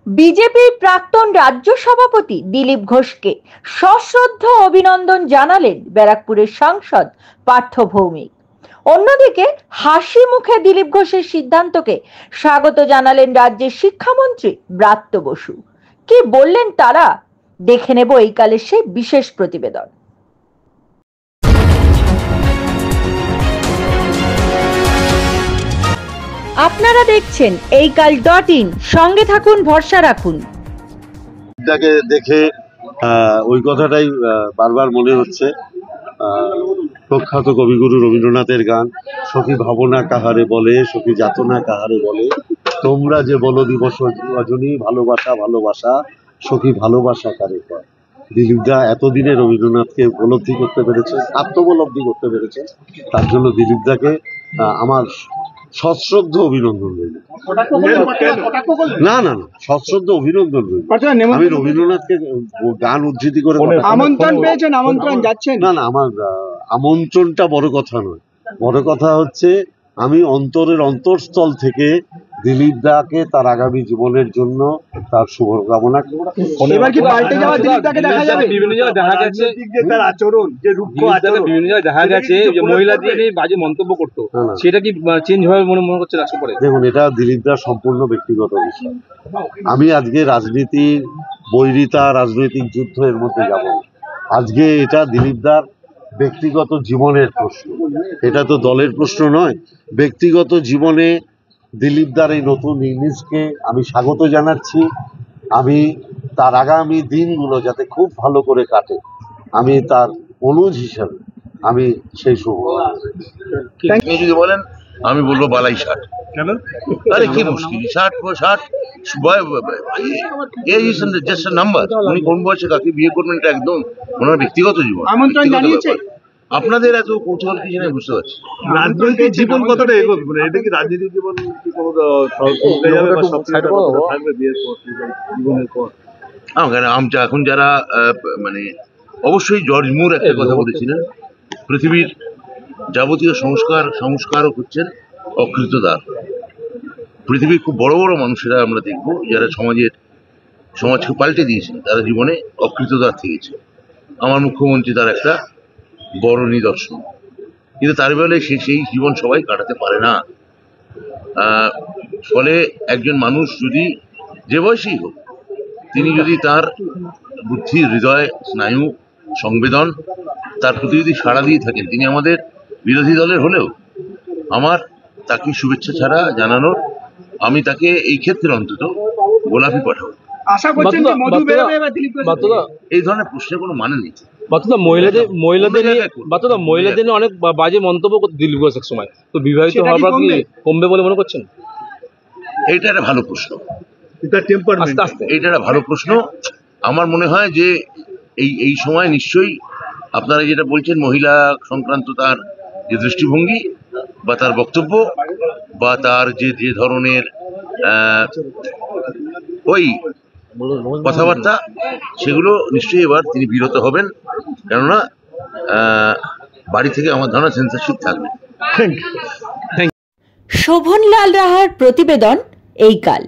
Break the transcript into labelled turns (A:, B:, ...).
A: বিজেপির প্রাক্তন রাজ্য সভাপতি দিলীপ ঘোষকে সশ্রদ্ধ অভিনন্দন জানালেন ব্যারাকপুরের সাংসদ পার্থ ভৌমিক। অন্যদিকে হাসি মুখে দিলীপ ঘোষের সিদ্ধান্তকে স্বাগত জানালেন রাজ্যের শিক্ষামন্ত্রী ব্রাত্য বসু। কি বললেন তারা, দেখে নেব এই কালের সেই বিশেষ প্রতিবেদন। আপনারা দেখছেন এইকাল.in, সঙ্গে থাকুন, ভরসা রাখুন।
B: দেখে ওই কথাটাই বারবার মনে হচ্ছে। প্রখ্যাত কবিগুরু রবীন্দ্রনাথের গান, সখী ভাবনা কাহারে বলে, সখী যাতনা কাহারে বলে, তোমরা যে বলো দিবস রজনী, ভালোবাসা ভালোবাসা, সখী ভালোবাসা কারে কয়। দিলীপদা এতদিনে রবীন্দ্রনাথকে উপলব্ধি করতে পেরেছেন, আত্মোপলব্ধি করতে পেরেছেন। তার জন্য দিলীপদাকে আমার সশ্রদ্ধ অভিনন্দন রইল। না না না, সশ্রদ্ধ অভিনন্দন রইল। আমি রবীন্দ্রনাথকে গান উদ্ধৃতি করে
C: আমন্ত্রণ পেয়েছেন, আমন্ত্রণ যাচ্ছেন?
B: না না, আমার আমন্ত্রণটা বড় কথা নয়। বড় কথা হচ্ছে আমি অন্তরের অন্তঃস্থল থেকে দিলীপ দাকে তার আগামী জীবনের জন্য তার শুভকামনা।
C: এবার কি পাল্টে যাওয়া দিলীপ দাকে দেখা যাবে?
D: বিভিন্ন জায়গায় দেখা গেছে
C: তার আচরণ, যে রূক্ষ আচরণ,
D: বিভিন্ন জায়গায় দেখা গেছে যে মহিলাদের নিয়ে বাজে মন্তব্য করতো, সেটা কি চেঞ্জ হবে মনে হচ্ছে রাষ্ট্র পরে?
B: দেখুন, এটা দিলীপ দার সম্পূর্ণ ব্যক্তিগত বিষয়। আমি আজকে রাজনীতির বৈরিতা, রাজনৈতিক যুদ্ধ এর মধ্যে যাব না। আজকে এটা দিলীপ দার ব্যক্তিগত জীবনের প্রশ্ন, এটা তো দলের প্রশ্ন নয়। ব্যক্তিগত জীবনে দিলীপ দার এই নতুন ইনিংসকে আমি স্বাগত জানাচ্ছি। আমি তার আগামী দিনগুলো যাতে খুব ভালো করে কাটে, আমি তার অনুজ হিসাবে আমি সেই শুভ।
E: যদি বলেন আমি বলবো বালাই ষাট।
C: কেন?
E: আরে কি মুশকিল, 60 জাস্ট নাম্বার। উনি কোন বয়সে কাকে বিয়ে করবেন এটা একদম ওনার ব্যক্তিগত জীবন।
C: আমন্ত্রণ জানিয়েছে
E: আপনাদের এত কৌতূহল কি জানে বুঝতে পারছি।
C: রাজনৈতিক জীবন কতটা এগোবে, মানে এটা কি রাজনীতিক জীবন কি কোনো থাকবে বিয়ের পর, জীবনের পর?
E: এখন যারা মানে অবশ্যই জর্জ মুর একটা কথা বলেছিলেন, পৃথিবীর যাবতীয় সংস্কারক হচ্ছেন অকৃতদার। পৃথিবীর খুব বড় বড় মানুষেরা আমরা দেখবো যারা সমাজকে পাল্টে দিয়েছেন, তারা জীবনে অকৃতদার থেকেছে। আমার মুখ্যমন্ত্রী তার একটা বড় নিদর্শন। কিন্তু তার বেলায় সেই জীবন সবাই কাটাতে পারে না। ফলে একজন মানুষ যদি যে বয়সেই হোক, তিনি যদি তার বুদ্ধি, হৃদয়, স্নায়ু, সংবেদন তার প্রতি যদি সাড়া দিয়ে থাকেন, তিনি আমাদের বিরোধী দলের হলেও আমার তাকে শুভেচ্ছা ছাড়া জানানোর, আমি তাকে এই ক্ষেত্রে অন্তত গোলাপি পাঠাবো। এই ধরনের প্রশ্নের কোনো মানে নেই।
D: মহিলাদের অনেক বাজে মন্তব্য দিলীপ ঘোষ এক সময়, তো বিবাহিত হওয়ার পর কি কমবে বলে মনে করছেন?
E: এইটা একটা ভালো প্রশ্ন। এইটা একটা ভালো প্রশ্ন। আমার মনে হয় যে এই সময় নিশ্চয়ই আপনারা যেটা বলছেন, মহিলা সংক্রান্ত তার যে দৃষ্টিভঙ্গি বা তার বক্তব্য বা তার যে ধরনের ওই কথাবার্তা, সেগুলো নিশ্চয়ই এবার তিনি বিরত হবেন। কেননা বাড়ি থেকে আমার ধারণা সেন্সরশিপ থাকবে।
A: শোভনলাল রাহার প্রতিবেদন, এই কাল।